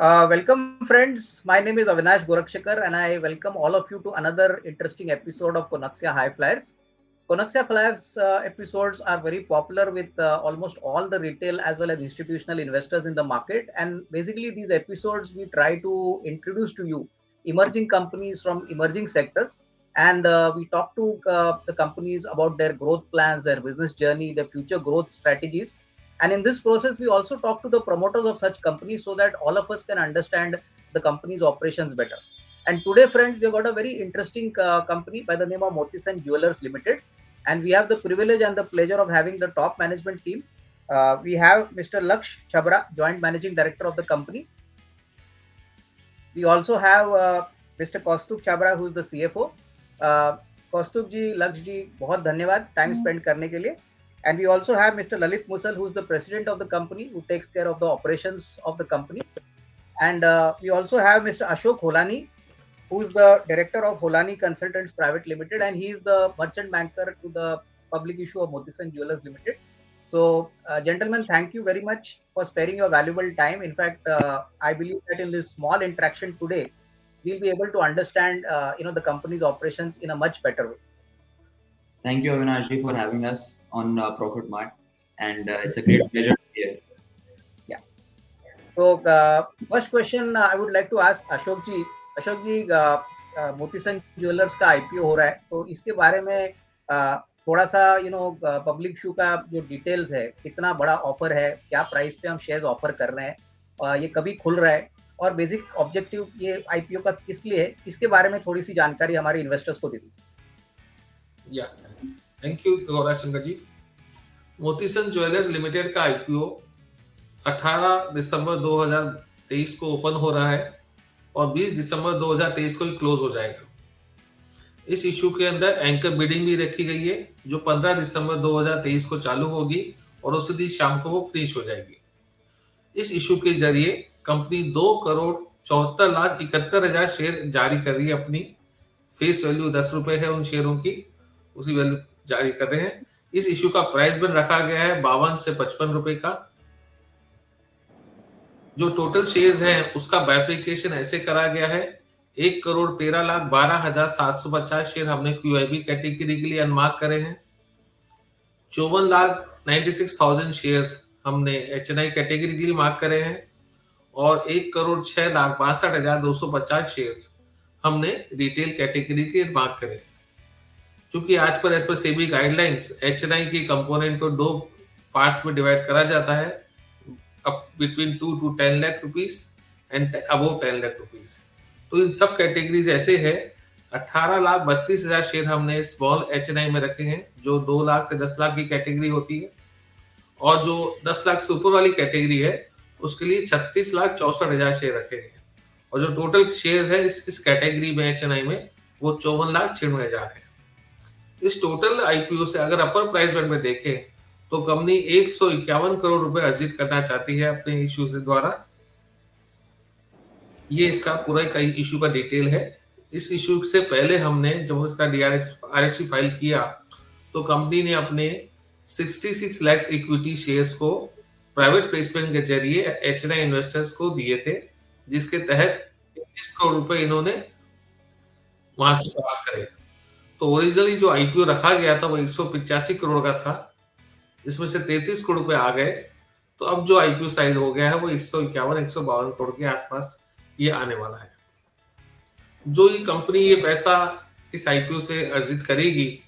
Welcome, friends. My name is Avinash Gorakshakar, and I welcome all of you to another interesting episode of Konaxia High Flyers. Konaxia Flyers episodes are very popular with almost all the retail as well as institutional investors in the market. And basically, these episodes we try to introduce to you emerging companies from emerging sectors. And we talk to the companies about their growth plans, their business journey, their future growth strategies, and in this process, we also talk to the promoters of such companies so that all of us can understand the company's operations better. And today, friends, we've got a very interesting company by the name of Motisan Jewelers Limited. And we have the privilege and the pleasure of having the top management team. We have Mr. Laksh Chabra, Joint Managing Director of the company. We also have Mr. Kaustubh Chabra, who is the CFO. कौस्तुभ जी, लक्ष्य जी, बहुत धन्यवाद time spend करने के लिए. And we also have Mr. Lalit Musal, who is the president of the company, who takes care of the operations of the company. And we also have Mr. Ashok Holani, who is the director of Holani Consultants Private Limited, and he is the merchant banker to the public issue of Motisan Jewelers Limited. So, gentlemen, thank you very much for sparing your valuable time. In fact, I believe that in this small interaction today, we'll be able to understand, the company's operations in a much better way. Thank you, Avinash ji, for having us on Profit Mart, and it's a great pleasure to be here. Yeah. So, first question I would like to ask Ashok ji. Ashok ji, Motisons jewellers का IPO हो रहा है, तो इसके बारे में थोड़ा सा पब्लिक इशू का जो डिटेल्स है, कितना बड़ा ऑफर है, क्या प्राइस पे हम शेयर्स ऑफर कर रहे हैं, ये कभी खुल रहा है और बेसिक ऑब्जेक्टिव ये आईपीओ का किस लिए है, इसके बारे में थोड़ी सी जानकारी हमारे इन्वेस्टर्स को दे दीजिए. Thank you Gaurashankar ji. Motisons jewellers limited का आईपीओ 18 दिसंबर 2023 को ओपन हो रहा है और 20 दिसंबर 2023 को ही क्लोज हो जाएगा. इस इशू के अंदर एंकर बिडिंग भी रखी गई है जो 15 दिसंबर 2023 को चालू होगी और उसी दिन शाम को वो फिनिश हो जाएगी. इस इशू के जरिए कंपनी 2,74,71,000 शेयर जारी कर रही है. अपनी फेस वैल्यू 10 रुपए है उन शेयरों की, उसी वैल्यू जारी कर रहे हैं. इस इशू का प्राइस बन रखा गया है 52 से 55 रुपए का. जो टोटल शेयर्स हैं उसका बाइफिकेशन ऐसे करा गया है. 1,13,12,750 शेयर हमने क्यूआईबी कैटेगरी के लिए अनमार्क करे हैं. 54,96,000 शेयर्स हमने एचएनआई कैटेगरी के लिए मार्क करे हैं और 1,06,62,250 शेयर्स हमने रिटेल कैटेगरी के लिए मार्क करे. क्योंकि आज पर as per SEBI guidelines HNI के कंपोनेंट को दो पार्ट्स में डिवाइड करा जाता है, up between 2 to 10 lakh rupees and above 10 lakh rupees. तो इन सब कैटेगरीज ऐसे है. 18,32,000 शेयर हमने स्मॉल एचएनआई में रखे हैं जो 2 लाख से 10 लाख की कैटेगरी होती है और जो 10 लाख से ऊपर वाली कैटेगरी है उसके लिए 36,64,000 शेयर रखे हैं और जो टोटल शेयर है इस कैटेगरी में एचएनआई में वो 54,96,000 है. इस टोटल आईपीओ से अगर अपर प्राइस बैंड में देखें तो कंपनी 151 करोड़ रुपए अर्जित करना चाहती है अपने इशू से द्वारा. ये इसका पूरा का इशू का डिटेल है. इस इशू से पहले हमने जब इसका आरएचसी फाइल किया तो कंपनी ने अपने 66 लाख इक्विटी शेयर्स को प्राइवेट प्लेसमेंट के जरिए एचएनआई इन्वेस्टर्स को दिए थे, जिसके तहत 21 करोड़ रुपए इन्होंने वहां से प्राप्त करे. तो ओरिजिनली जो आईपीओ रखा गया था वो 185 करोड़ का था, इसमें से 33 करोड़ रुपए आ गए. तो अब जो आईपीओ साइज हो गया है वो 151-152 करोड़ के आसपास ये आने वाला है. जो ये कंपनी ये पैसा इस आईपीओ से अर्जित करेगी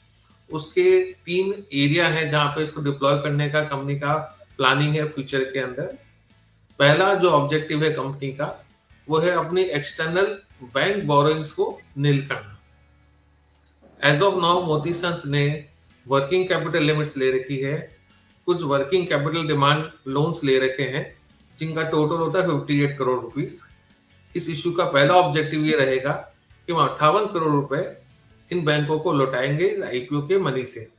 उसके 3 एरिया हैं जहां पे इसको डिप्लॉय करने का कंपनी का प्लानिंग है फ्यूचर के अंदर. पहला जो ऑब्जेक्टिव है कंपनी का वो है अपनी एक्सटर्नल बैंक बोरोइंग्स को नील करना. एज ऑफ नाउ मोतीसंस ने वर्किंग कैपिटल लिमिट्स ले रखी है, कुछ वर्किंग कैपिटल डिमांड लोन्स ले रखे हैं जिनका टोटल होता है 58 करोड़ रुपीस. इस इशू का पहला ऑब्जेक्टिव ये रहेगा कि हम 58 करोड़ रुपए इन बैंकों को लौटाएंगे आईपीओ के मनी से.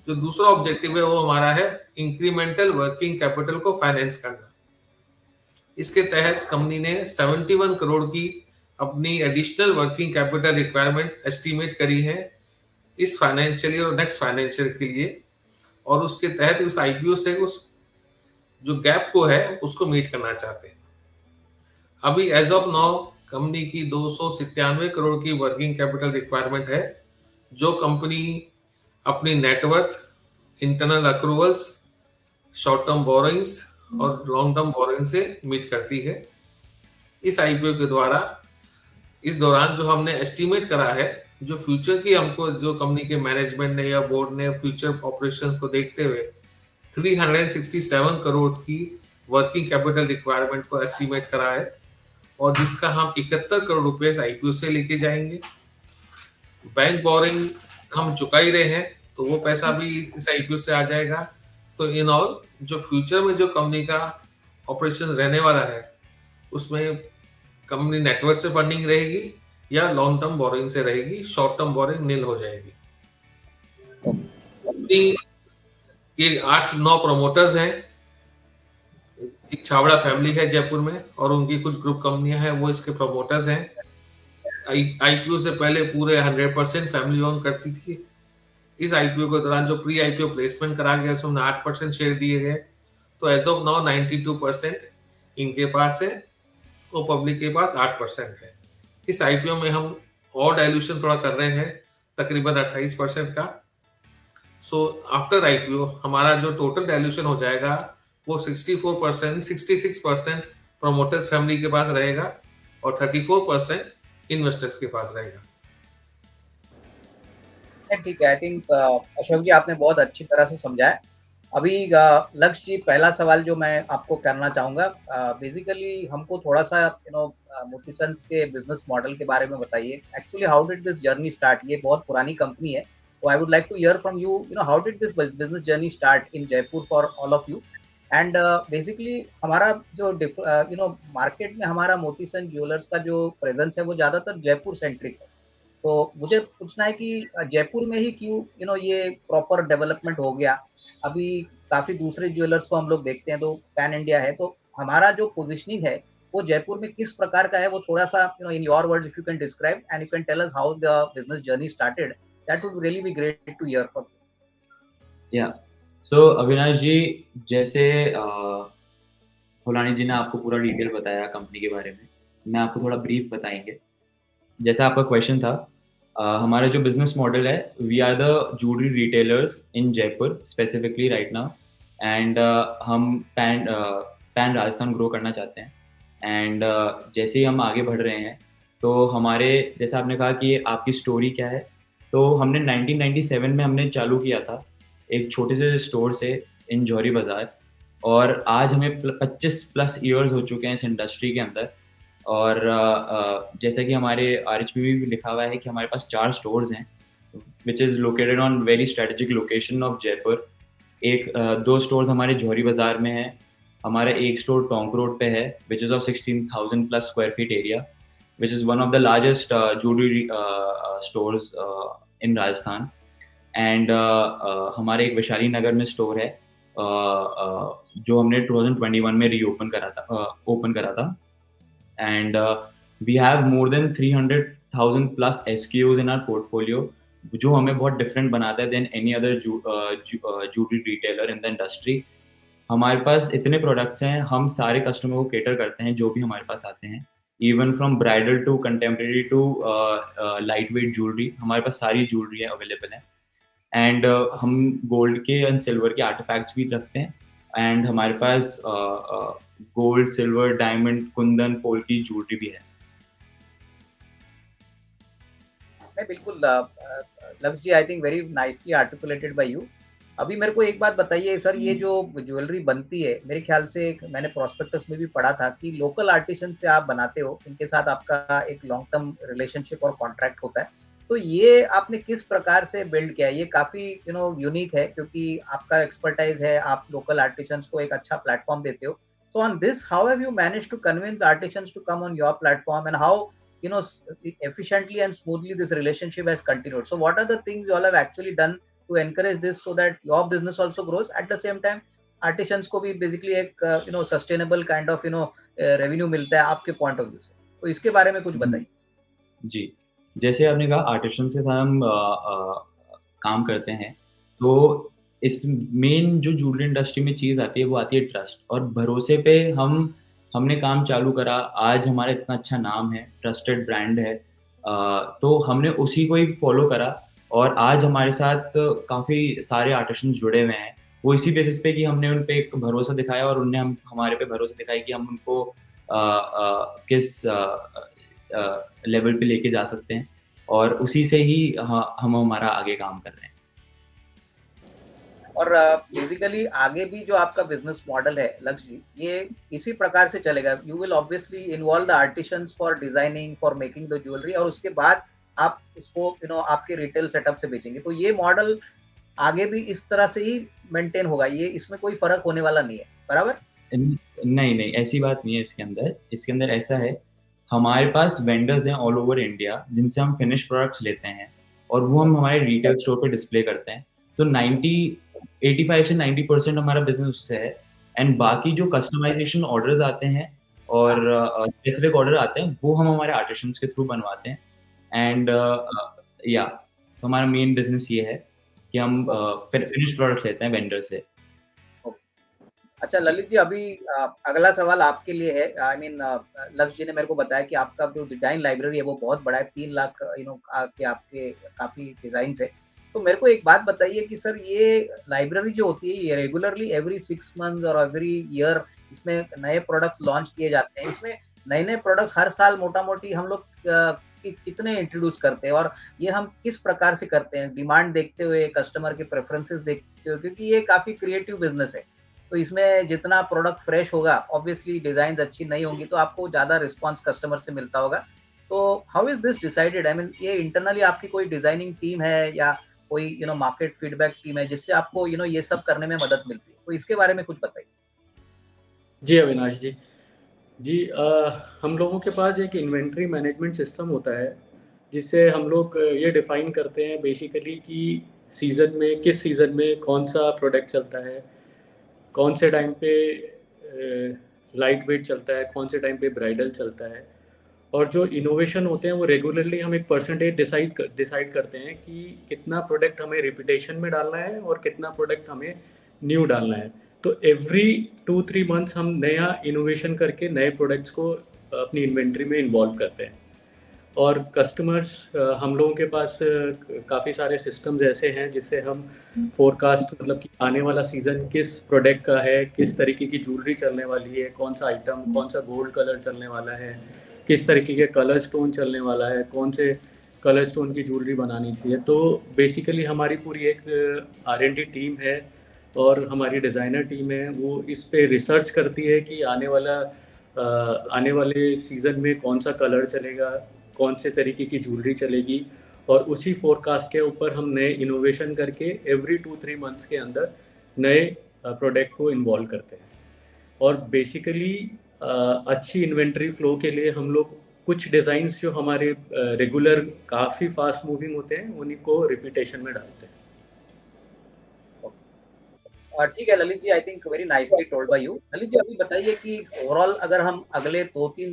जो दूसरा ऑब्जेक्टिव है वो हमारा है इंक्रीमेंटल वर्किंग कैपिटल को फाइनेंस करना. इसके तहत कंपनी ने 71 करोड़ की अपनी additional working capital requirement estimate करी है इस फाइनेंशियल ईयर और नेक्स्ट फाइनेंशियल के लिए, और उसके तहत उस आईपीओ से उस जो गैप को है उसको मीट करना चाहते हैं. अभी एज ऑफ नाउ कंपनी की 297 करोड़ की वर्किंग कैपिटल रिक्वायरमेंट है, जो कंपनी अपनी net worth, internal accruals, short term borrowings और लॉन्ग टर्म बोरोइंग से मीट करती है। इस आईपीओ के द्वारा इस दौरान जो हमने एस्टिमेट करा है, जो फ्यूचर की हमको जो कंपनी के मैनेजमेंट ने या बोर्ड ने फ्यूचर ऑपरेशंस को देखते हुए 367 करोड़ की वर्किंग कैपिटल रिक्वायरमेंट को एस्टिमेट करा है, और जिसका हम 71 करोड़ रुपए इस आईपीओ से लेके जाएंगे। बैंक बोरिंग हम चुका ही रहे हैं, तो वो पैसा भी इस आईपीओ से आ जाएगा। तो इन ऑल जो फ्यूचर में जो कंपनी का ऑपरेशन रहने वाला है, उसमें कंपनी नेटवर्क से फंडिंग रहेगी या लॉन्ग टर्म बोरिंग से रहेगी, शॉर्ट टर्म बोरिंग नील हो जाएगी। कंपनी के 8-9 प्रमोटर्स हैं, एक छाबड़ा फैमिली है जयपुर में, और उनकी कुछ ग्रुप कंपनियां हैं, वो इसके प्रमोटर्स हैं। आईपीओ से पहले पूरे 100% फैमिली ओन करती थी। इस आईपीओ के दौरान जो प्री आईपीओ प्लेसमेंट करा गया, उसमें 8% शेयर दिए गए, तो एज ऑफ नाउ 92% इनके पास है और पब्लिक के पास 8% है। इस आईपीओ में हम और डाइल्यूशन थोड़ा कर रहे हैं, तकरीबन 28% का। सो आफ्टर आईपीओ हमारा जो टोटल डाइल्यूशन हो जाएगा वो 66% प्रोमोटर्स फैमिली के पास रहेगा और 34% इन्वेस्टर्स के पास रहेगा। ठीक है, आई थिंक अशोक जी आपने बहुत अच्छी तरह से समझाया। अभी लक्ष्य जी, पहला सवाल जो मैं आपको करना चाहूँगा, बेसिकली हमको थोड़ा-सा मोती सन्स के बिज़नेस मॉडल के बारे में बताइए। Actually how did this journey start? ये बहुत पुरानी कंपनी है, तो I would like to hear from you, how did this business journey start in Jaipur for all of you? And basically हमारा जो मार्केट में हमारा मोती सन ज्वेलर्स का जो प्रेज़ेंस है, वो ज़्यादातर जयपुर सेंट्रिक है। तो मुझे पूछना है कि जयपुर में ही क्यों ये प्रॉपर डेवलपमेंट हो गया? अभी काफ़ी दूसरे ज्वेलर्स को हम लोग देखते हैं, तो पैन इंडिया है, तो हमारा जो पोज़ीशनिंग है, वो जयपुर में किस प्रकार का है? वो थोड़ा-सा in your words if you can describe and you can tell us how the business journey started, that would really be great to hear from you. या सो अविनाश जी, जैसे फुलानी जी ने आपको पूरा डिटेल बताया कंपनी के बारे में, मैं आपको थोड़ा ब्रीफ बताएंगे। जैसा आपका क्वेश्चन था, हमारा जो बिजनेस मॉडल है, we are the jewellery retailers in Jaipur specifically right now, and हम पैन राजस्थान ग्रो करना चाहते हैं। एंड जैसे ही हम आगे बढ़ रहे हैं, तो हमारे, जैसा आपने कहा कि आपकी स्टोरी क्या है, तो हमने 1997 में हमने चालू किया था एक छोटे से स्टोर से इन जौहरी बाज़ार, और आज हमें 25+ ईयर्स हो चुके हैं इस इंडस्ट्री के अंदर। और जैसा कि हमारे आरएचपी में भी लिखा हुआ है कि हमारे पास 4 स्टोर्स हैं, which is located on very strategic location of Jaipur. 2 stores हमारे जौहरी बाज़ार में है, हमारा एक स्टोर टोंक रोड पे है, which is of 16,000+ square feet area, which is one of the largest jewellery stores in Rajasthan. And हमारे एक वैशाली नगर में स्टोर है, जो हमने 2021 में रीओपन करा था। And we have more than 300,000+ SKUs in our portfolio, जो हमें बहुत डिफरेंट बनाता है than any other jewellery retailer in the industry. हमारे पास इतने प्रोडक्ट्स हैं, हम सारे कस्टमर को केटर करते हैं जो भी हमारे पास आते हैं, even from bridal to contemporary to light weight jewellery, हमारे पास सारी ज्वेलरी अवेलेबल है। एंड हम गोल्ड के एंड सिल्वर के आर्टिफैक्ट्स भी रखते हैं, एंड हमारे पास गोल्ड, सिल्वर, डायमंड, कुंदन, पोल की ज्वेलरी भी है। नहीं, बिल्कुल Lakshya ji, I think very nicely articulated by you. अभी मेरे को एक बात बताइए सर, ये जो ज्वेलरी बनती है, मेरे ख्याल से मैंने प्रोस्पेक्टस में भी पढ़ा था कि लोकल आर्टिसन से आप बनाते हो, इनके साथ आपका एक लॉन्ग टर्म रिलेशनशिप और कॉन्ट्रैक्ट होता है। तो ये आपने किस प्रकार से बिल्ड किया? ये काफ़ी यूनिक है, क्योंकि आपका एक्सपर्टाइज़ है, आप लोकल आर्टिसंस को एक अच्छा प्लेटफ़ॉर्म देते हो। So on this, how have you managed to convince artisans to come on your platform, and how efficiently and smoothly this relationship has continued? So what are the things you all have actually done to encourage this so that your business also grows at the same time artisans को भी basically एक sustainable kind of revenue मिलता है आपके point of view से? तो इसके बारे में कुछ बताइए। जी, जैसे आपने कहा आर्टिसन के साथ हम काम करते हैं, तो इस मेन जो ज्वेलरी इंडस्ट्री में चीज़ आती है, वो आती है ट्रस्ट और भरोसे पे। हम हमने काम चालू करा, आज हमारा इतना अच्छा नाम है, ट्रस्टेड ब्रांड है, तो हमने उसी को ही फॉलो करा और आज हमारे साथ काफ़ी सारे आर्टिसंस जुड़े हुए हैं। वो इसी बेसिस पे कि हमने उन पे एक भरोसा दिखाया और उनने हम हमारे पे भरोसा दिखाया कि हम उनको किस लेवल पे लेके जा सकते हैं और उसी से ही हम हमारा आगे काम कर रहे हैं। और बेसिकली आगे भी जो आपका बिजनेस मॉडल है लक्ष्य जी, ये इसी प्रकार से चलेगा। You will obviously involve the artisans for designing, for making the jewellery, और उसके बाद आप इसको आपके रिटेल सेटअप से बेचेंगे। तो ये मॉडल आगे भी इस तरह से ही मेंटेन होगा, ये इसमें कोई फर्क होने वाला नहीं है, बराबर? नहीं, ऐसी बात नहीं है इसके अंदर। इसके अंदर ऐसा है, हमारे पास वेंडर्स हैं ऑल ओवर इंडिया जिनसे हम फिनिश प्रोडक्ट्स लेते हैं और वो हम हमारे रिटेल स्टोर पे डिस्प्ले करते हैं। तो 85 से 90% हमारा बिज़नेस उससे है एंड बाकी जो कस्टमाइज़ेशन ऑर्डर्स आते हैं और स्पेसिफिक ऑर्डर आते हैं, वो हम हमारे आर्टिसंस के थ्रू बनवाते हैं एंड तो हमारा मेन बिज़नेस ये है कि हम फिनिश प्रोडक्ट लेते हैं वेंडर से। अच्छा ललित जी, अभी अगला सवाल आपके लिए है। आई मीन लक्ष्य जी ने मेरे को बताया कि आपका जो डिजाइन लाइब्रेरी है वो बहुत बड़ा है, 3 लाख के आपके काफी डिजाइन है। तो मेरे को एक बात बताइए कि सर ये लाइब्रेरी जो होती है, ये रेगुलरली एवरी 6 मंथ और एवरी ईयर इसमें नए प्रोडक्ट्स लॉन्च किए जाते हैं। इसमें नए प्रोडक्ट्स हर साल मोटा मोटी हम लोग कितने इंट्रोड्यूस करते हैं, और ये हम किस प्रकार से करते हैं? डिमांड देखते हुए, कस्टमर के प्रेफरेंसेस देखते हुए, क्योंकि ये काफी क्रिएटिव बिजनेस है। तो इसमें जितना प्रोडक्ट फ्रेश होगा, ऑब्वियसली डिजाइन अच्छी नहीं होंगी तो आपको ज्यादा रिस्पॉन्स कस्टमर से मिलता होगा। तो how is this decided? I mean ये इंटरनली आपकी कोई डिजाइनिंग टीम है या कोई मार्केट फीडबैक टीम है जिससे आपको ये सब करने में मदद मिलती है? तो इसके बारे में कुछ बताइए। जी अविनाश जी, हम लोगों के पास एक इन्वेंट्री मैनेजमेंट सिस्टम होता है जिससे हम लोग ये डिफाइन करते हैं बेसिकली कि सीज़न में किस सीज़न में कौन सा प्रोडक्ट चलता है, कौन से टाइम पे लाइट वेट चलता है, कौन से टाइम पे ब्राइडल चलता है। और जो इनोवेशन होते हैं वो रेगुलरली हम एक परसेंटेज डिसाइड करते हैं कि कितना प्रोडक्ट हमें रिपीटेशन में डालना है और कितना प्रोडक्ट हमें न्यू डालना है। तो एवरी 2-3 मंथ्स हम नया इनोवेशन करके नए प्रोडक्ट्स को अपनी इन्वेंट्री में इन्वॉल्व करते हैं। और कस्टमर्स, हम लोगों के पास काफ़ी सारे सिस्टम्स ऐसे हैं जिससे हम फोरकास्ट, मतलब कि आने वाला सीज़न किस प्रोडक्ट का है, किस तरीके की ज्वेलरी चलने वाली है, कौन सा आइटम, कौन सा गोल्ड कलर चलने वाला है, किस तरीके के कलर स्टोन चलने वाला है, कौन से कलर स्टोन की ज्वेलरी बनानी चाहिए। तो बेसिकली हमारी पूरी एक R&D टीम है और हमारी डिज़ाइनर टीम है, वो इस पे रिसर्च करती है कि आने वाले सीज़न में कौन सा कलर चलेगा, कौन से तरीके की ज्वेलरी चलेगी, और उसी फोरकास्ट के ऊपर हम नए इनोवेशन करके एवरी 2-3 मंथ्स के अंदर नए प्रोडक्ट को इन्वॉल्व करते हैं। और बेसिकली अच्छी इन्वेंट्री फ्लो के लिए हम लोग कुछ डिज़ाइंस जो हमारे रेगुलर काफ़ी फास्ट मूविंग होते हैं उन्हीं को रिपीटेशन में डालते हैं। ठीक है Lalit ji, I think very nicely told by you. Lalit ji, अभी बताइए कि ओवरऑल अगर हम अगले 2-3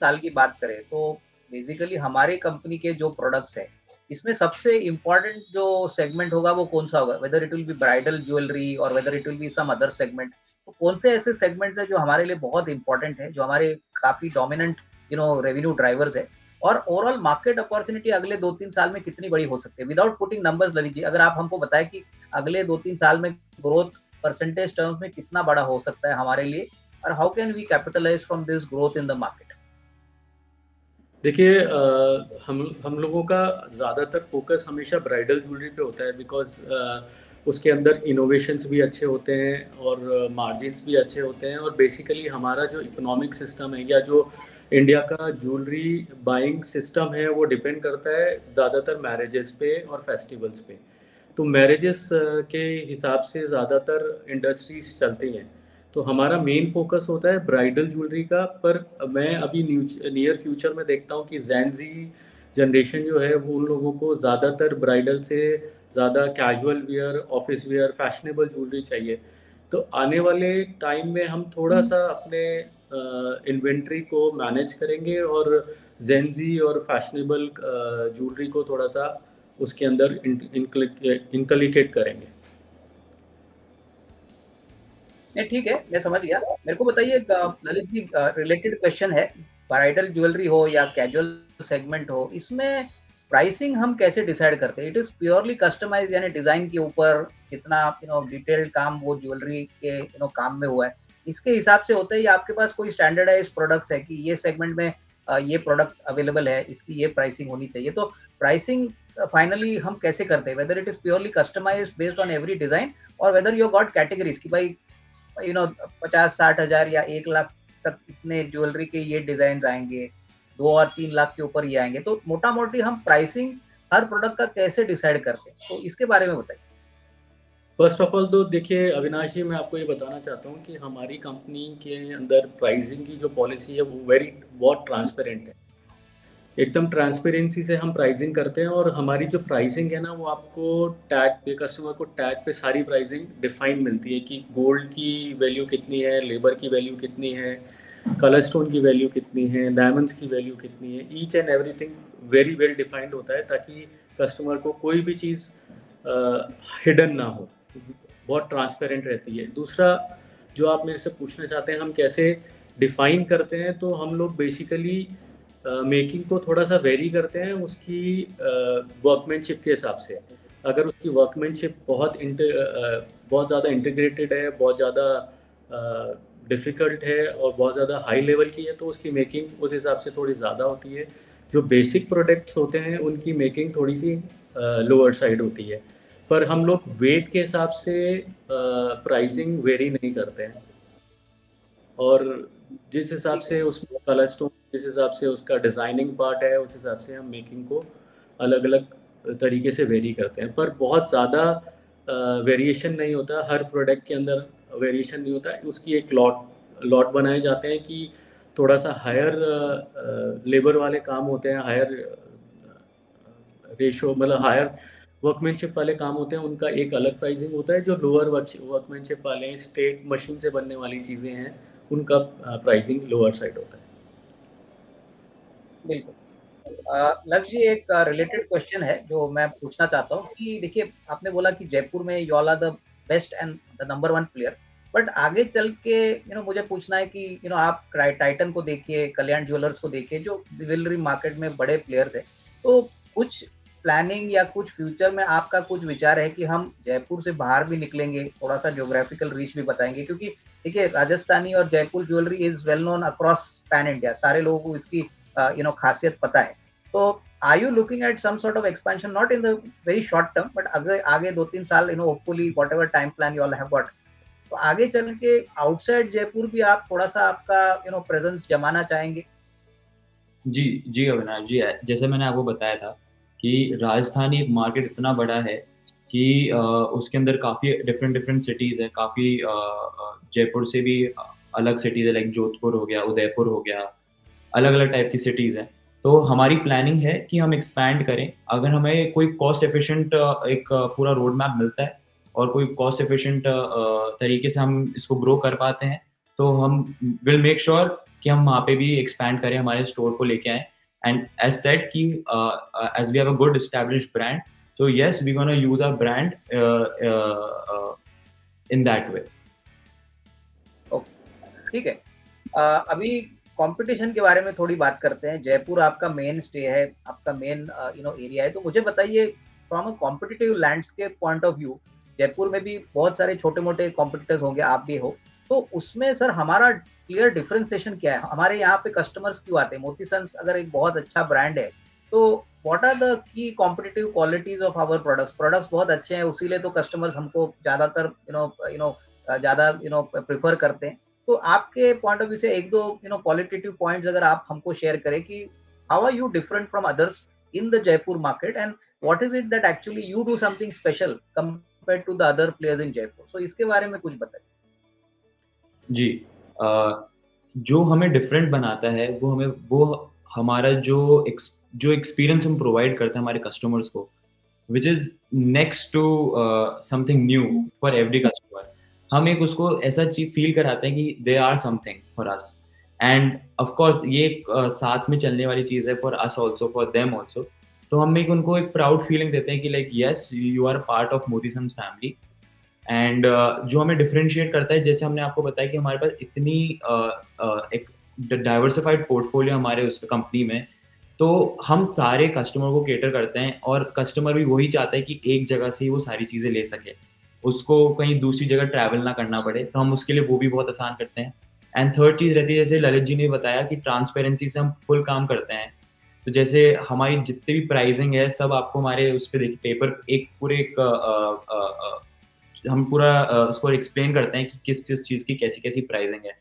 साल की बात करें तो बेसिकली हमारे कंपनी के जो प्रोडक्ट्स है, इसमें सबसे इम्पोर्टेंट जो सेगमेंट होगा वो कौन सा होगा? Whether it will be bridal jewellery और whether it will be some other segment. तो कौन से ऐसे सेगमेंट्स है जो हमारे लिए बहुत इंपॉर्टेंट है, जो हमारे काफी डोमिनेंट रेवेन्यू ड्राइवर्स है? और ओवरऑल मार्केट अपॉर्चुनिटी अगले 2-3 साल में कितनी बड़ी हो सकती है? Without putting numbers Lalit ji, अगर आप हमको बताएं कि अगले 2-3 साल में ग्रोथ परसेंटेज टर्म्स में कितना बड़ा हो सकता है हमारे लिए, और how can we capitalise from this growth in the market? देखिए, हम लोगों का ज़्यादातर फोकस हमेशा ब्राइडल ज्वेलरी पे होता है, बिकॉज़ उसके अंदर इनोवेशंस भी अच्छे होते हैं और मार्जिन्स भी अच्छे होते हैं। और बेसिकली हमारा जो इकोनॉमिक सिस्टम है या जो इंडिया का ज्वेलरी बाइंग सिस्टम है वो डिपेंड करता है ज़्यादातर मैरिजेस पे और फेस्टिवल्स पे। तो मैरिजेस के हिसाब से ज़्यादातर इंडस्ट्रीज चलती हैं, तो हमारा मेन फोकस होता है ब्राइडल ज्वेलरी का। पर मैं अभी नियर फ्यूचर में देखता हूँ कि जेन ज़ी जनरेशन जो है वो उन लोगों को ज़्यादातर ब्राइडल से ज़्यादा casual wear, office wear, fashionable jewellery चाहिए। तो आने वाले टाइम में हम थोड़ा सा अपने इन्वेंट्री को मैनेज करेंगे और जेन ज़ी और फैशनेबल ज्वेलरी को थोड़ा सा उसके अंदर इनकलिकेट करेंगे। नहीं ठीक है, मैं समझ गया। मेरे को बताइए ललित जी, रिलेटेड क्वेश्चन है, ब्राइडल ज्वेलरी हो या कैजुअल सेगमेंट हो, इसमें प्राइसिंग हम कैसे डिसाइड करते हैं? इट इज प्योरली कस्टमाइज, यानी डिजाइन के ऊपर कितना डिटेल्ड काम वो ज्वेलरी के काम में हुआ है, इसके हिसाब से होता है, या आपके पास कोई स्टैंडर्डाइज प्रोडक्ट्स है कि ये सेगमेंट में ये प्रोडक्ट अवेलेबल है, इसकी ये प्राइसिंग होनी चाहिए? तो प्राइसिंग फाइनली हम कैसे करते हैं, whether it is purely customise based on every design, और वेदर यू गॉट कैटेगरीज कि भाई 50-60 हजार या 1 लाख तक इतने ज्वेलरी के ये डिजाइन आएंगे, 2 और 3 लाख के ऊपर ये आएंगे, तो मोटा मोटी हम प्राइसिंग हर प्रोडक्ट का कैसे डिसाइड करते हैं, तो इसके बारे में बताइए। फर्स्ट ऑफ ऑल तो देखिए अविनाश जी, मैं आपको ये बताना चाहता हूँ कि हमारी कंपनी के अंदर प्राइसिंग की जो पॉलिसी है वो बहुत ट्रांसपेरेंट है। एकदम ट्रांसपेरेंसी से हम प्राइसिंग करते हैं, और हमारी जो प्राइसिंग है ना वो आपको टैग पे, कस्टमर को टैग पे सारी प्राइसिंग डिफाइन मिलती है कि गोल्ड की वैल्यू कितनी है, लेबर की वैल्यू कितनी है, कलर स्टोन की वैल्यू कितनी है, डायमंड्स की वैल्यू कितनी है। Each and everything very well defined होता है ताकि कस्टमर को कोई भी चीज़ हिडन ना हो, बहुत ट्रांसपेरेंट रहती है। दूसरा जो आप मेरे से पूछना चाहते हैं हम कैसे डिफाइन करते हैं, तो हम लोग बेसिकली मेकिंग को थोड़ा सा वेरी करते हैं उसकी वर्कमैनशिप के हिसाब से। अगर उसकी वर्कमैनशिप बहुत ज़्यादा इंटीग्रेटेड है, बहुत ज़्यादा डिफ़िकल्ट है और बहुत ज़्यादा हाई लेवल की है, तो उसकी मेकिंग उस हिसाब से थोड़ी ज़्यादा होती है। जो बेसिक प्रोडक्ट्स होते हैं उनकी मेकिंग थोड़ी सी लोअर साइड होती है। पर हम लोग वेट के हिसाब से प्राइसिंग वेरी नहीं करते हैं, और जिस हिसाब से उसमें कलर स्टोन, जिस हिसाब से उसका डिज़ाइनिंग पार्ट है, उस हिसाब से हम मेकिंग को अलग अलग तरीके से वेरी करते हैं। पर बहुत ज़्यादा वेरिएशन नहीं होता, हर प्रोडक्ट के अंदर वेरिएशन नहीं होता है। उसकी एक लॉट बनाए जाते हैं कि थोड़ा सा हायर लेबर वाले काम होते हैं, हायर रेशो मतलब हायर वर्कमैनशिप वाले काम होते हैं, उनका एक अलग प्राइसिंग होता है। जो लोअर वर्कमैनशिप वाले हैं, स्टेट मशीन से बनने वाली चीज़ें हैं, उनका प्राइसिंग लोअर साइड होता है। बिल्कुल। लक्ष्य जी, एक रिलेटेड क्वेश्चन है जो मैं पूछना चाहता हूँ कि देखिए, आपने बोला कि जयपुर में you all are the best and the number 1 player, but आगे चल के मुझे पूछना है कि आप टाइटन को देखिए, कल्याण ज्वेलर्स को देखिए, जो ज्वेलरी मार्केट में बड़े प्लेयर्स हैं, तो कुछ प्लानिंग या कुछ फ्यूचर में आपका कुछ विचार है कि हम जयपुर से बाहर भी निकलेंगे, थोड़ा सा ज्योग्राफिकल रीच भी बताएंगे? क्योंकि देखिए, राजस्थानी और Jaipur jewellery is well known across pan India, सारे लोगों को इसकी खासियत पता है। तो are you looking at some sort of expansion, not in the very short term, but अगर आगे 2-3 साल hopefully whatever time plan you all have got, तो आगे चल के आउटसाइड जयपुर भी आप थोड़ा सा आपका प्रेजेंस जमाना चाहेंगे? जी अविनाश जी, जैसे मैंने आपको बताया था कि राजस्थानी मार्केट इतना बड़ा है कि उसके अंदर काफ़ी डिफरेंट सिटीज़ हैं, काफ़ी जयपुर से भी अलग सिटीज़ है, लाइक जोधपुर हो गया, उदयपुर हो गया, अलग अलग टाइप की सिटीज़ हैं। तो हमारी प्लानिंग है कि हम एक्सपैंड करें। अगर हमें कोई कॉस्ट एफिशिएंट एक पूरा रोड मैप मिलता है और कोई कॉस्ट एफिशिएंट तरीके से हम इसको ग्रो कर पाते हैं, तो हम विल मेक श्योर कि हम वहाँ पे भी एक्सपैंड करें, हमारे स्टोर को लेके आएँ। एंड एज सेड कि as we have a good established brand, so yes we gonna use our brand in that way. ठीक है। अभी कंपटीशन के बारे में थोड़ी बात करते हैं। जयपुर आपका मेन स्टे है, आपका मेन एरिया है, तो मुझे बताइए from a competitive landscape point of view, Jaipur में भी बहुत सारे छोटे मोटे कॉम्पिटिटर्स होंगे, आप भी हो, तो उसमें सर हमारा क्लियर डिफरेंशिएशन क्या है? हमारे यहाँ पे कस्टमर्स क्यों आते हैं? मोती सन्स अगर एक बहुत अच्छा ब्रांड है, तो what are the key competitive qualities of our products बहुत अच्छे हैं, उसीलिए तो कस्टमर्स हमको ज्यादातर ज्यादा प्रेफर करते हैं। तो आपके पॉइंट ऑफ व्यू से एक दो क्वालिटेटिव पॉइंट्स अगर आप हमको शेयर करें कि how are you different from others in the Jaipur market, and what is it that actually you do something special compared to the other players in Jaipur? So इसके बारे में कुछ बताइए। जी, जो हमें डिफरेंट बनाता है वो हमारा जो एक्सपीरियंस हम प्रोवाइड करते हैं हमारे कस्टमर्स को, which is next to something new for every customer. हम एक उसको ऐसा चीज फील कराते हैं कि they are something for us, and of course ये एक साथ में चलने वाली चीज है for us also, for them also. तो हम उनको एक प्राउड फीलिंग देते हैं कि like yes, you are part of Moti Sons family, and जो हमें डिफरेंशिएट करता है, जैसे हमने आपको बताया कि हमारे पास इतनी एक डाइवर्सिफाइड पोर्टफोलियो हमारे उस कंपनी में, तो हम सारे कस्टमर को केटर करते हैं और कस्टमर भी वही चाहता है कि एक जगह से ही वो सारी चीज़ें ले सके। उसको कहीं दूसरी जगह ट्रैवल ना करना पड़े, तो हम उसके लिए वो भी बहुत आसान करते हैं। एंड थर्ड चीज़ रहती है, जैसे ललित जी ने बताया कि ट्रांसपेरेंसी से हम फुल काम करते हैं। तो जैसे हमारी जितनी भी प्राइसिंग है, सब आपको हमारे उस पे देखिए पेपर एक पूरे एक हम पूरा उसको एक्सप्लेन करते हैं कि किस चीज़ की कैसी-कैसी प्राइसिंग है।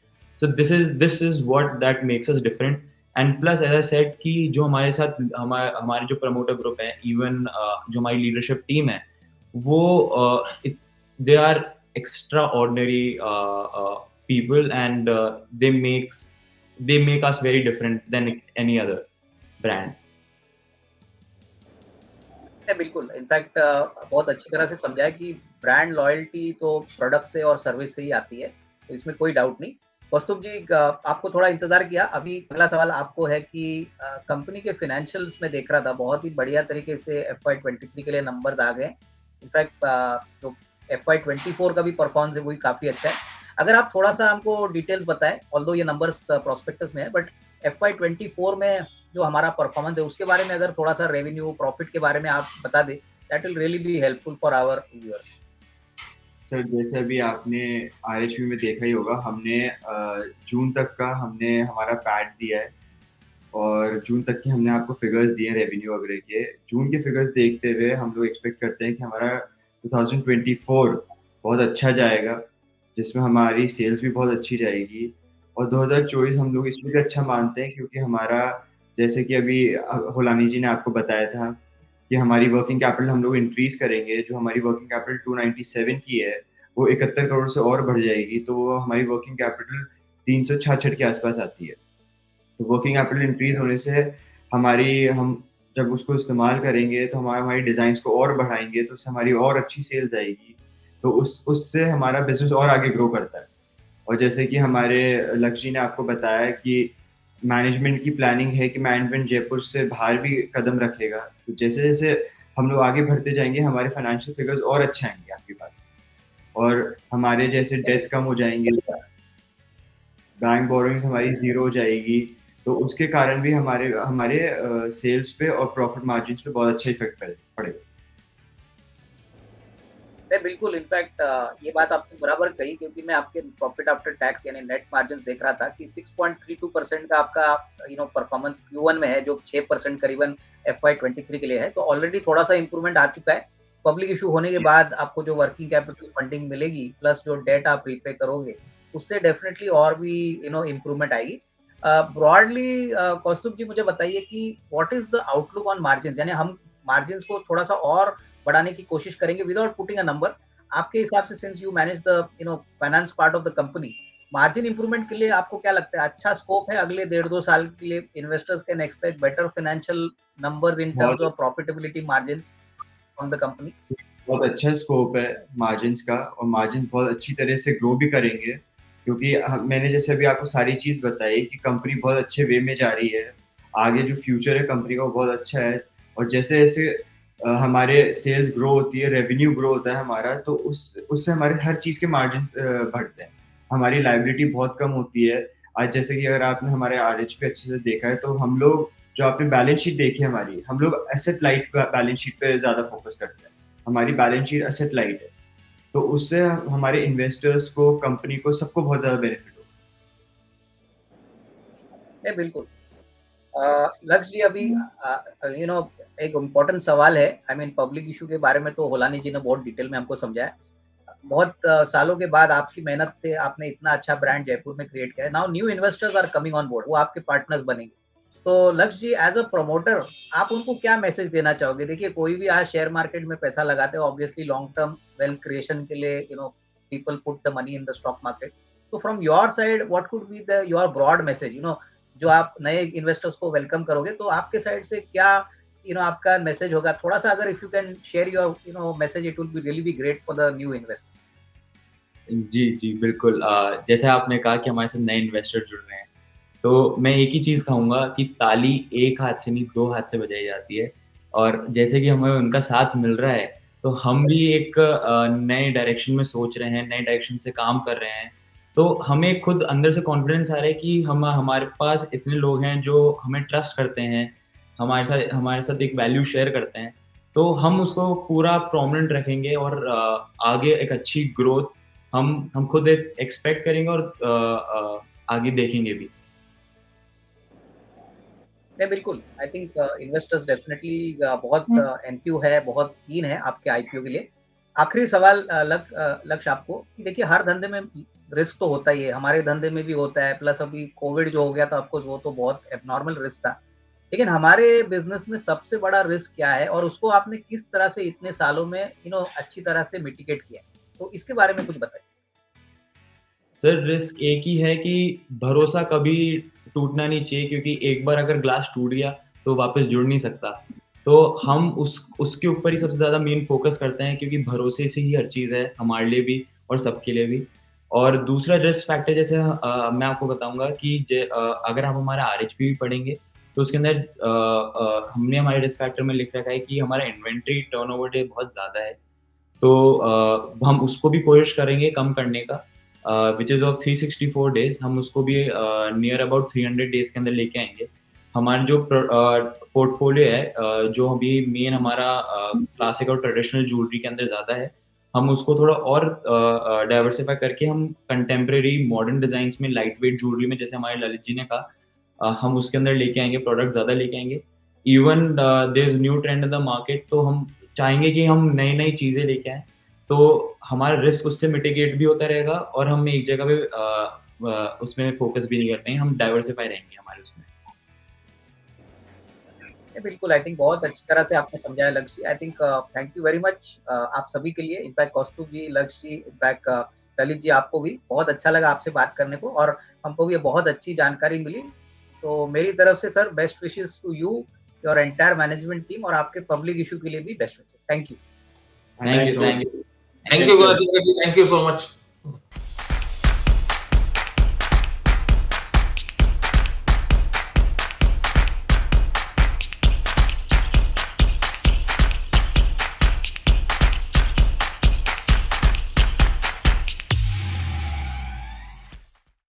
तो this is what that makes us different and plus as I said कि जो हमारे साथ हमारे जो प्रमोटर ग्रुप है, इवन जो हमारी लीडरशिप टीम है, वो they are extraordinary people and they make us very different than any other brand. बिल्कुल, इनफैक्ट बहुत अच्छी तरह से समझाया कि ब्रांड लॉयल्टी तो प्रोडक्ट से और सर्विस से ही आती है, तो इसमें कोई डाउट नहीं। कौस्तुभ जी, आपको थोड़ा इंतजार किया, अभी अगला सवाल आपको है कि कंपनी के फाइनेंशियल्स में देख रहा था, बहुत ही बढ़िया तरीके से FY23 के लिए नंबर्स आ गए। इनफैक्ट जो FY24 का भी परफॉर्मेंस है वो भी काफ़ी अच्छा है। अगर आप थोड़ा-सा हमको डिटेल्स बताएँ, ऑल्दो ये नंबर्स प्रोस्पेक्टस में है, बट FY24 में जो हमारा परफॉर्मेंस है उसके बारे में अगर थोड़ा-सा रेवेन्यू, प्रॉफिट के बारे में आप बता दें, that will really be helpful for our viewers. Sir, जैसे अभी आपने आरएचवी में देखा ही होगा, हमने जून तक का हमने हमारा पैट दिया है और जून तक के हमने आपको फिगर्स दिए हैं रेवेन्यू वगैरह के। जून के फिगर्स देखते हुए हम लोग एक्सपेक्ट करते हैं कि हमारा 2024 बहुत अच्छा जाएगा, जिसमें हमारी सेल्स भी बहुत अच्छी जाएगी और 2024 हम लोग इसलिए भी अच्छा मानते हैं क्योंकि हमारा, जैसे कि अभी होलानी जी ने आपको बताया था कि हमारी वर्किंग कैपिटल हम लोग इंक्रीज़ करेंगे। जो हमारी वर्किंग कैपिटल 297 की है, वो 71 करोड़ से और बढ़ जाएगी, तो वो हमारी वर्किंग कैपिटल 366 के आस-पास आती है। तो वर्किंग कैपिटल इंक्रीज़ होने से हम जब उसको इस्तेमाल करेंगे तो हमारी डिज़ाइन्स को और बढ़ाएँगे, तो उससे हमारी और अच्छी सेल्स आएगी। तो उससे हमारा बिज़नेस और आगे ग्रो करता है। और जैसे कि हमारे लक्ष्य जी ने आपको बताया कि मैनेजमेंट की प्लानिंग है कि मैनेजमेंट जयपुर से बाहर भी कदम रखेगा। तो जैसे-जैसे हम लोग आगे बढ़ते जाएँगे, हमारे फाइनेंशियल फिगर्स और अच्छे आएँगे आपके पास। और हमारे जैसे डेट कम हो जाएँगे, बैंक बोरोइंग्स हमारी ज़ीरो हो जाएगी, तो उसके कारण भी हमारे हमारे सेल्स पे और प्रॉफिट मार्जिन्स पे बहुत अच्छा इफ़ेक्ट पड़ेगा। नहीं, बिल्कुल, इनफैक्ट ये बात आपने बराबर कही, क्योंकि मैं आपके प्रॉफिट आफ्टर टैक्स यानी नेट मार्जिन्स देख रहा था कि 6.32% का आपका परफॉर्मेंस Q1 में है, जो 6% करीबन FY23 के लिए है, तो ऑलरेडी थोड़ा-सा इंप्रूवमेंट आ चुका है। पब्लिक इश्यू होने के बाद आपको जो वर्किंग कैपिटल फंडिंग मिलेगी, प्लस जो डेट आप रीपे करोगे, उससे डेफिनिटली और भी इंप्रूवमेंट आएगी। ब्रॉडली कौस्तुभ जी, मुझे बताइए कि what is the outlook on margins, यानी हम मार्जिन्स को थोड़ा-सा और बढ़ाने की कोशिश करेंगे विदाउट पुटिंग अ नंबर। आपके हिसाब से, since you manage the finance part of the company, margin improvement के लिए आपको क्या लगता है, अच्छा स्कोप है अगले 1.5-2 साल के लिए? Investors can expect better financial numbers in terms बहुत of profitability margins from the company? बहुत अच्छा स्कोप है मार्जिन्स का और मार्जिन्स बहुत अच्छी तरह से ग्रो भी करेंगे, क्योंकि मैंने जैसे अभी आपको सारी चीज़ बताई कि कंपनी बहुत अच्छे वे में जा रही है। आगे जो फ्यूचर है कंपनी का वो बहुत अच्छा है और जैसे-जैसे हमारे सेल्स ग्रो होती है, रेवेन्यू ग्रो होता है हमारा, तो उससे हमारे हर चीज़ के मार्जिन्स बढ़ते हैं। हमारी लायबिलिटी बहुत कम होती है। आज जैसे कि अगर आपने हमारे आरएच पे अच्छे से देखा है, तो हम लोग, जो आपने बैलेंस शीट देखी है हमारी, हम लोग एसेट लाइट बैलेंस शीट पे ज़्यादा फोकस करते हैं। हमारी बैलेंस शीट एसेट लाइट है, तो उससे हमारे इन्वेस्टर्स को, कंपनी को, सबको बहुत ज़्यादा बेनिफिट होगा। नहीं, बिल्कुल। लक्ष्य जी, अभी एक इम्पोर्टेंट सवाल है। आई मीन, पब्लिक इशू के बारे में तो होलानी जी ने बहुत डिटेल में हमको समझाया। बहुत सालों के बाद आपकी मेहनत से आपने इतना अच्छा ब्रांड जयपुर में क्रिएट किया है। Now new investors are coming on board, वो आपके पार्टनर्स बनेंगे। तो लक्ष्य जी, एज अ प्रमोटर, आप उनको क्या मैसेज देना चाहोगे? देखिए, कोई भी आज शेयर मार्केट में पैसा लगाते हैं, obviously long term wealth creation के लिए people put the money in the stock market. तो from your side, what could be the your broad message, जो आप नए इन्वेस्टर्स को वेलकम करोगे, तो आपके साइड से क्या आपका मैसेज होगा? थोड़ा सा अगर if you can share your message, it will be really be great for the new investors. जी, जी, बिल्कुल। जैसे आपने कहा कि हमारे साथ नए इन्वेस्टर जुड़ रहे हैं, तो मैं एक ही चीज़ कहूँगा कि ताली एक हाथ से नहीं, 2 हाथ से बजाई जाती है और जैसे कि हमें उनका साथ मिल रहा है, तो हम भी एक नए डायरेक्शन में सोच रहे हैं, नए डायरेक्शन से काम कर रहे हैं। तो हमें खुद अंदर से कॉन्फिडेंस आ रहा है कि हमारे पास इतने लोग हैं जो हमें ट्रस्ट करते हैं, हमारे साथ एक वैल्यू शेयर करते हैं। तो हम उसको पूरा प्रोमिनेंट रखेंगे और आगे एक अच्छी ग्रोथ हम खुद एक्सपेक्ट करेंगे और आगे देखेंगे भी। नहीं, बिल्कुल। आई थिंक इन्वेस्टर्स डेफिनेटली बहुत एंथ्यू है, बहुत कीन है आपके आईपीओ के लिए। आखिरी सवाल लक्ष्य आपको कि देखिए हर धंधे में रिस्क तो होता ही है, हमारे धंधे में भी होता है, प्लस अभी कोविड जो हो गया था ऑफकोर्स वो तो बहुत एबनॉर्मल रिस्क था। लेकिन हमारे बिजनेस में सबसे बड़ा रिस्क क्या है और उसको आपने किस तरह से इतने सालों में अच्छी तरह से मिटिगेट किया? तो इसके बारे में कुछ बताइए। सर रिस्क एक ही है कि भरोसा कभी टूटना नहीं चाहिए, क्योंकि एक बार अगर ग्लास टूट गया तो वापस जुड़ नहीं सकता। तो हम उसके ऊपर ही सबसे ज़्यादा मेन फोकस करते हैं, क्योंकि भरोसे से ही हर चीज़ है हमारे लिए भी और सबके लिए भी। और दूसरा रिस्क फैक्टर जैसे मैं आपको बताऊँगा कि अगर आप हमारा आरएचपी भी पढ़ेंगे तो उसके अंदर हमने हमारे रिस्क फैक्टर में लिख रखा है कि हमारा इन्वेंट्री टर्नओवर डे बहुत ज़्यादा है। तो हम उसको भी कोशिश करेंगे कम करने का, विच इज़ ऑफ 364 डेज़। हम उसको भी नियर अबाउट 300 डेज़ के अंदर लेके आएँगे। हमारा जो पोर्टफोलियो है, जो अभी मेन हमारा क्लासिक और ट्रेडिशनल ज्वेलरी के अंदर ज़्यादा है, हम उसको थोड़ा और डाइवर्सिफ़ाई करके हम कंटेम्परेरी मॉडर्न डिज़ाइन्स में, लाइट वेट ज्वेलरी में, जैसे हमारे ललित जी ने कहा, हम उसके अंदर लेके आएँगे, प्रोडक्ट ज़्यादा लेके आएँगे। Even there is new trend in the market, तो हम चाहेंगे कि हम नई-नई चीज़ें लेके आएँ, तो हमारा रिस्क उससे मिटिगेट भी होता रहेगा और हम एक जगह पे उसमें फोकस भी नहीं कर पाएंगे, हम डाइवर्सिफाई रहेंगे हमारे उसमें। बिल्कुल, आई थिंक बहुत अच्छी तरह से आपने समझाया Lakshya ji. I think thank you very much आप सभी के लिए। इनफैक्ट कौस्तुभ जी, लक्ष्य जी, इनफैक्ट ललित जी, आपको भी बहुत अच्छा लगा आपसे बात करने को और हमको भी बहुत अच्छी जानकारी मिली। तो मेरी तरफ से sir best wishes to you, your entire management team और आपके पब्लिक इशू के लिए भी best wishes. Thank you. Thank you, thank you. Thank you, thank you so much.